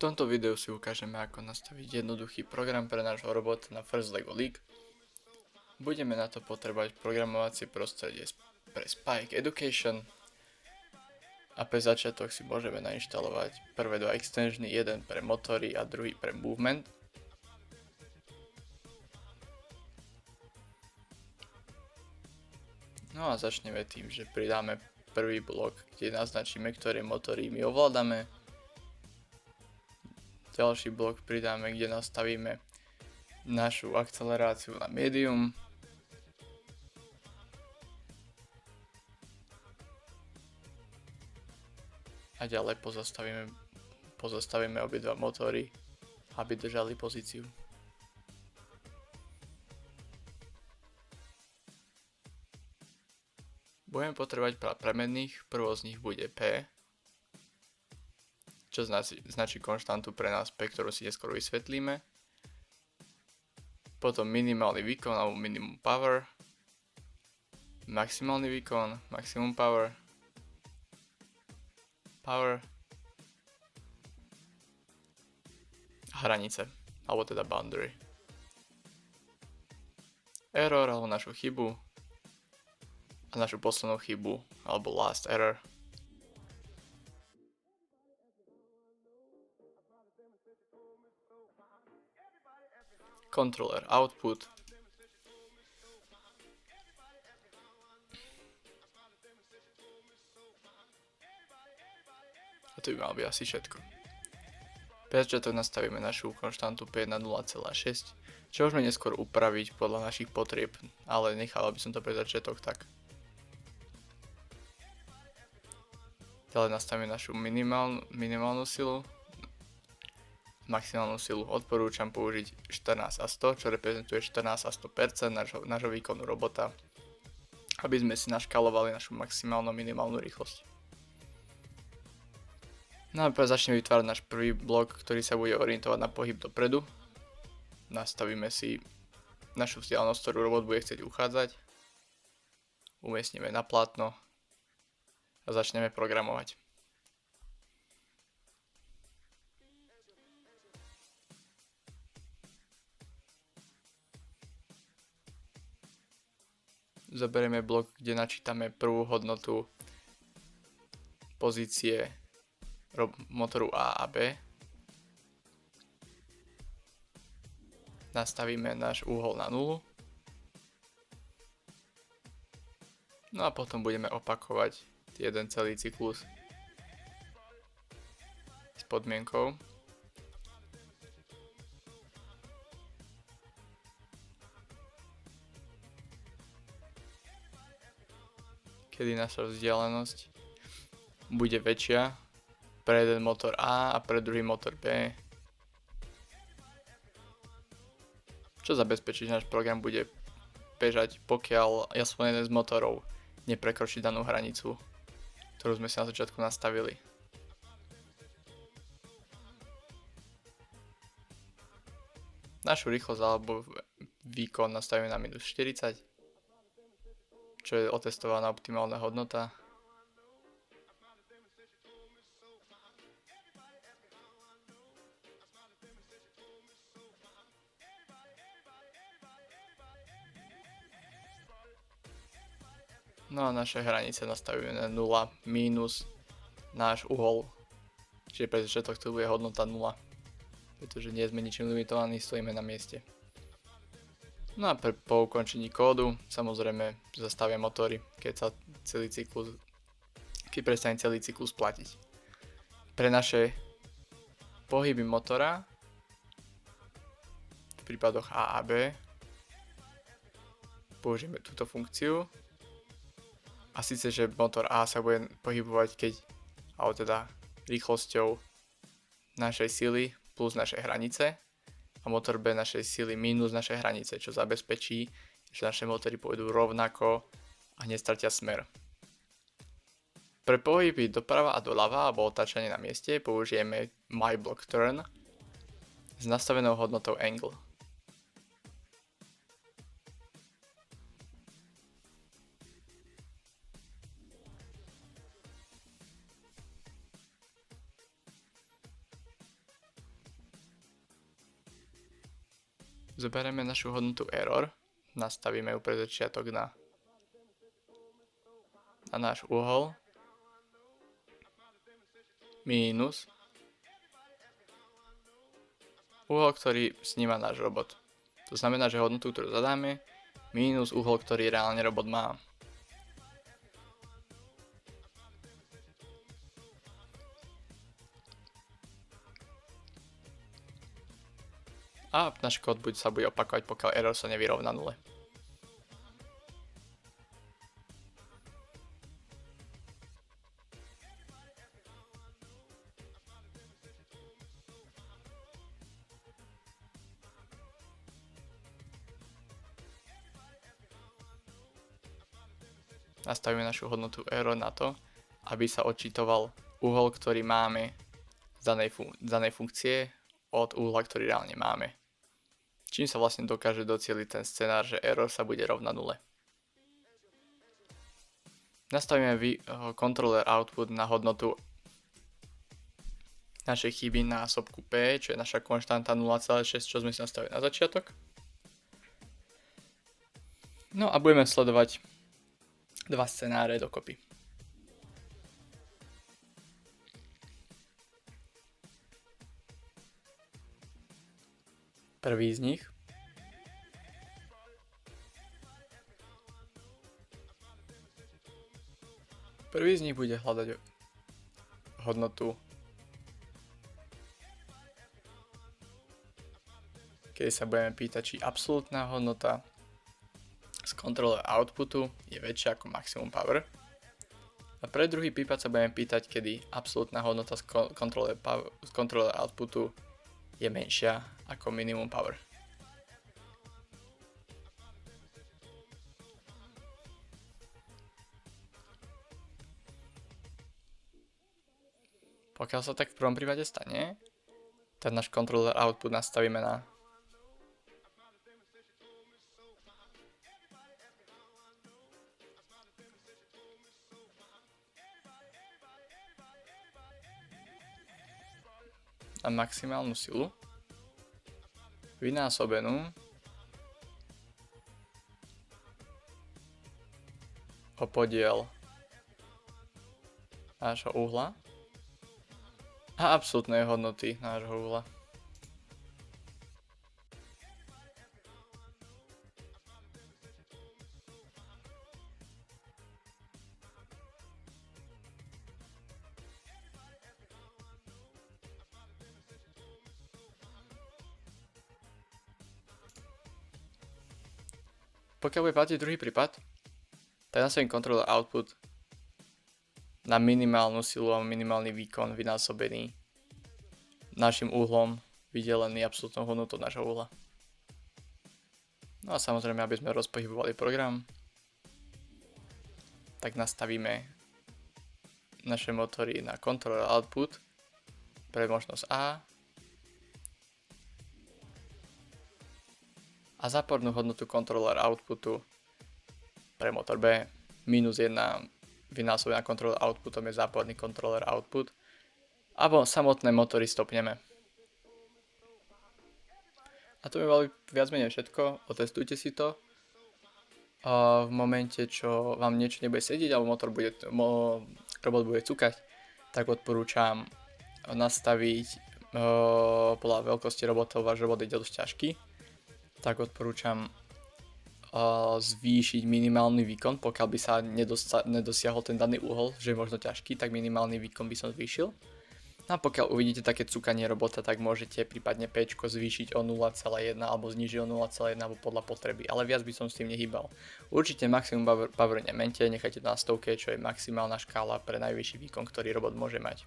tomto videu si ukážeme, ako nastaviť jednoduchý program pre nášho robota na First Lego League. Budeme na to potrebovať programovacie prostredie pre Spike Education a pre začiatok si môžeme nainštalovať prvé dva extensiony, jeden pre motory a druhý pre movement. No a začneme tým, že pridáme prvý blok, kde naznačíme, ktoré motory my ovládame. Ďalší blok pridáme, kde nastavíme našu akceleráciu na medium. A ďalej pozastavíme obidva motory, aby držali pozíciu. Budeme potrebovať pár premenných, prvou z nich bude P, čo značí konštantu pre nás P, ktorú si neskôr vysvetlíme. Potom minimálny výkon alebo minimum power, maximálny výkon, maximum power, hranice, alebo teda boundary. Error alebo našu chybu a našu poslednú chybu alebo last error. Controller output. A to by malo byť asi všetko. Pre začiatok nastavíme našu konštantu P na 0,6, čo môžeme neskôr upraviť podľa našich potrieb, ale nechal by som to pre začiatok tak. Ďalej nastavíme našu minimálnu silu, maximálnu silu. Odporúčam použiť 14 a 100, čo reprezentuje 14 a 100% nášho výkonu robota, aby sme si naškalovali našu maximálnu a minimálnu rýchlosť. No a začneme vytvárať náš prvý blok, ktorý sa bude orientovať na pohyb dopredu. Nastavíme si našu vzdialenosť, ktorú robot bude chcieť uchádzať. Umiestnime na plátno a začneme programovať. Zoberieme blok, kde načítame prvú hodnotu pozície motoru A a B. Nastavíme náš úhol na 0. No a potom budeme opakovať jeden celý cyklus s podmienkou. Kedy naša vzdialenosť bude väčšia pre jeden motor A a pre druhý motor B, čo zabezpečí, že náš program bude bežať, pokiaľ aspoň jeden z motorov neprekročí danú hranicu, ktorú sme si na začiatku nastavili. Našu rýchlosť alebo výkon nastavíme na minus 40, čo je otestovaná optimálna hodnota. No a naše hranice nastavíme na 0 minus náš uhol, čiže pre začiatok to bude hodnota 0, pretože nie sme ničím limitovaní, stojíme na mieste. No a po ukončení kódu samozrejme zastavia motory, keď prestane celý cyklus platiť. Pre naše pohyby motora v prípadoch A a B použijeme túto funkciu. A síce, že motor A sa bude pohybovať rýchlosťou našej sily plus našej hranice a motor B našej sily minus našej hranice, čo zabezpečí, že naše motory pôjdu rovnako a nestratia smer. Pre pohyby doprava a doľava alebo otáčanie na mieste použijeme MyBlockTurn s nastavenou hodnotou angle. Zoberieme našu hodnotu error, nastavíme ju pre začiatok na náš uhol, mínus uhol, ktorý sníma náš robot. To znamená, že hodnotu, ktorú zadáme, mínus uhol, ktorý reálne robot má. A náš kód sa bude opakovať, pokiaľ error sa nevyrovná nule. Nastavíme našu hodnotu error na to, aby sa odčítoval uhol, ktorý máme z danej funkcie od uhla, ktorý reálne máme. Čím sa vlastne dokáže docieliť ten scenár, že error sa bude rovná nule. Nastavíme controller output na hodnotu našej chyby násobku p, čo je naša konštanta 0,6, čo sme si nastavili na začiatok. No a budeme sledovať dva scenáre dokopy. Prvý z nich bude hľadať hodnotu, keď sa budeme pýtať, či absolútna hodnota z controller outputu je väčšia ako maximum power. A pre druhý prípad sa budeme pýtať, kedy absolútna hodnota z controller outputu je menšia ako minimum power. Pokiaľ sa tak v prvom prípade stane, tak náš controller output nastavíme na maximálnu silu vynásobenú o podiel nášho uhla a absolútnej hodnoty nášho uhla. Pokiaľ bude platiť druhý prípad, tak nastavím controller output na minimálnu silu a minimálny výkon vynásobený našim uhlom, vydelený absolútnou hodnotou nášho uhla. No a samozrejme, aby sme rozpohybovali program, tak nastavíme naše motory na controller output pre možnosť A a zápornú hodnotu controller outputu pre motor B. Minus 1 vynásobená controller outputom je záporný controller output. Alebo samotné motory stopneme. A to by bolo viac menej všetko. Otestujte si to. A v momente, čo vám niečo nebude sedieť alebo robot bude cukať, tak odporúčam nastaviť podľa veľkosti robotov, váš robot je dosť ťažký, tak odporúčam zvýšiť minimálny výkon, pokiaľ by sa nedosiahol ten daný uhol, že je možno ťažký, tak minimálny výkon by som zvýšil. A pokiaľ uvidíte také cukanie robota, tak môžete prípadne P zvýšiť o 0,1 alebo znížiť o 0,1 alebo podľa potreby, ale viac by som s tým nehýbal. Určite maximum power nemente, nechajte to na 100, čo je maximálna škála pre najvyšší výkon, ktorý robot môže mať.